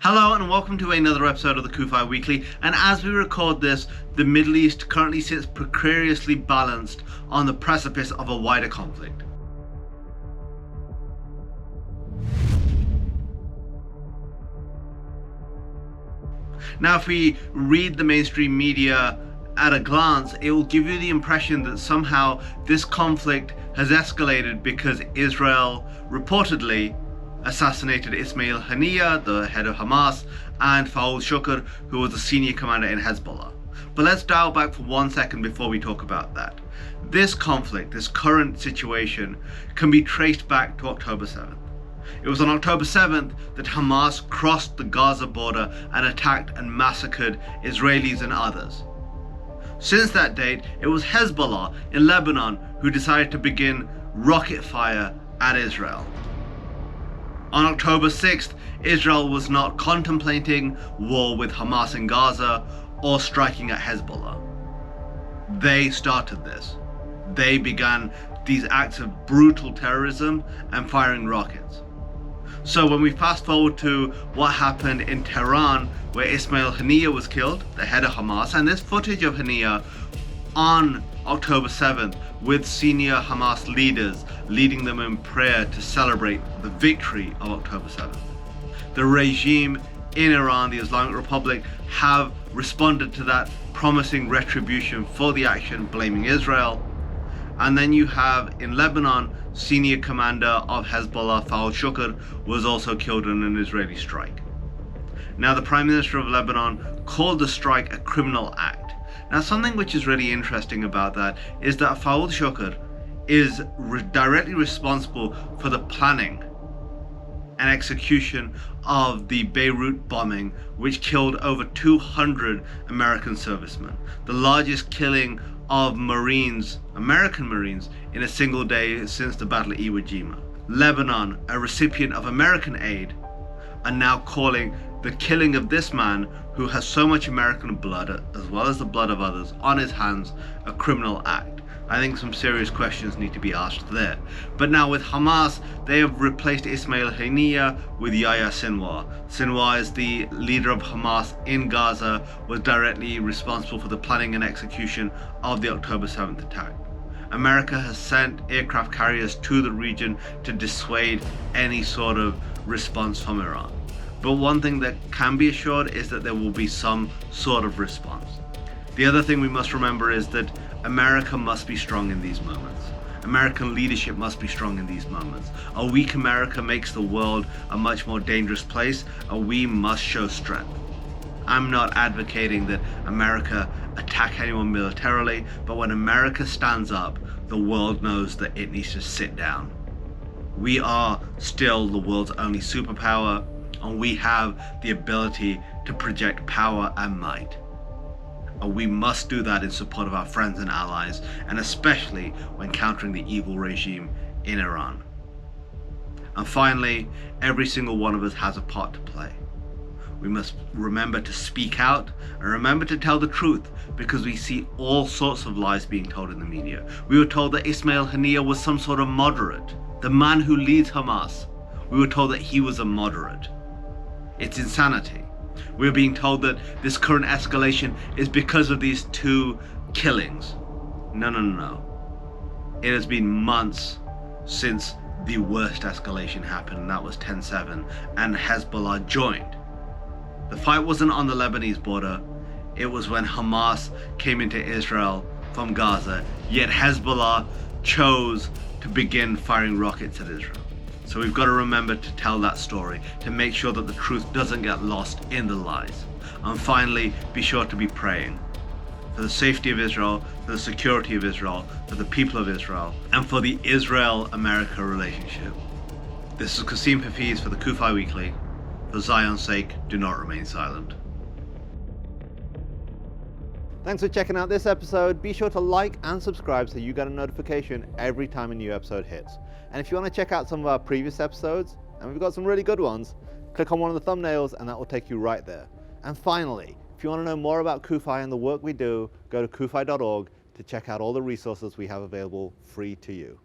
Hello and welcome to another episode of the CUFI Weekly, and as we record this, the Middle East currently sits precariously balanced on the precipice of a wider conflict. Now, if we read the mainstream media at a glance, it will give you the impression that somehow this conflict has escalated because Israel reportedly assassinated Ismail Haniyeh, the head of Hamas, and Fawad Shukr, who was a senior commander in Hezbollah. But let's dial back for 1 second before we talk about that. This conflict, this current situation, can be traced back to October 7th. It was on October 7th that Hamas crossed the Gaza border and attacked and massacred Israelis and others. Since that date, it was Hezbollah in Lebanon who decided to begin rocket fire at Israel. On October 6th, Israel was not contemplating war with Hamas in Gaza or striking at Hezbollah. They started this. They began these acts of brutal terrorism and firing rockets. So when we fast forward to what happened in Tehran, where Ismail Haniyeh was killed, the head of Hamas, and this footage of Haniyeh on October 7th with senior Hamas leaders leading them in prayer to celebrate the victory of October 7th. The regime in Iran, the Islamic Republic, have responded to that, promising retribution for the action, blaming Israel. And then you have in Lebanon, senior commander of Hezbollah, Fawad Shukr, was also killed in an Israeli strike. Now, the Prime Minister of Lebanon called the strike a criminal act. Now, something which is really interesting about that is that Fawad Shukr is directly responsible for the planning and execution of the Beirut bombing, which killed over 200 American servicemen, the largest killing of Marines, American Marines, in a single day since the Battle of Iwo Jima. Lebanon, a recipient of American aid, are now calling the killing of this man, who has so much American blood, as well as the blood of others, on his hands, a criminal act. I think some serious questions need to be asked there. But now with Hamas, they have replaced Ismail Haniyeh with Yahya Sinwar. Sinwar is the leader of Hamas in Gaza, was directly responsible for the planning and execution of the October 7th attack. America has sent aircraft carriers to the region to dissuade any sort of response from Iran. But one thing that can be assured is that there will be some sort of response. The other thing we must remember is that America must be strong in these moments. American leadership must be strong in these moments. A weak America makes the world a much more dangerous place, and we must show strength. I'm not advocating that America attack anyone militarily, but when America stands up, the world knows that it needs to sit down. We are still the world's only superpower, and we have the ability to project power and might. And we must do that in support of our friends and allies, and especially when countering the evil regime in Iran. And finally, every single one of us has a part to play. We must remember to speak out and remember to tell the truth, because we see all sorts of lies being told in the media. We were told that Ismail Haniyeh was some sort of moderate. The man who leads Hamas, we were told that he was a moderate. It's insanity. We're being told that this current escalation is because of these two killings. No. It has been months since the worst escalation happened, and that was 10/7, and Hezbollah joined. The fight wasn't on the Lebanese border, it was when Hamas came into Israel from Gaza, yet Hezbollah chose to begin firing rockets at Israel. So we've got to remember to tell that story, to make sure that the truth doesn't get lost in the lies. And finally, be sure to be praying for the safety of Israel, for the security of Israel, for the people of Israel, and for the Israel-America relationship. This is Kasim Hafeez for the CUFI Weekly. For Zion's sake, do not remain silent. Thanks for checking out this episode. Be sure to like and subscribe so you get a notification every time a new episode hits. And if you want to check out some of our previous episodes, and we've got some really good ones, click on one of the thumbnails and that will take you right there. And finally, if you want to know more about CUFI and the work we do, go to cufi.org to check out all the resources we have available free to you.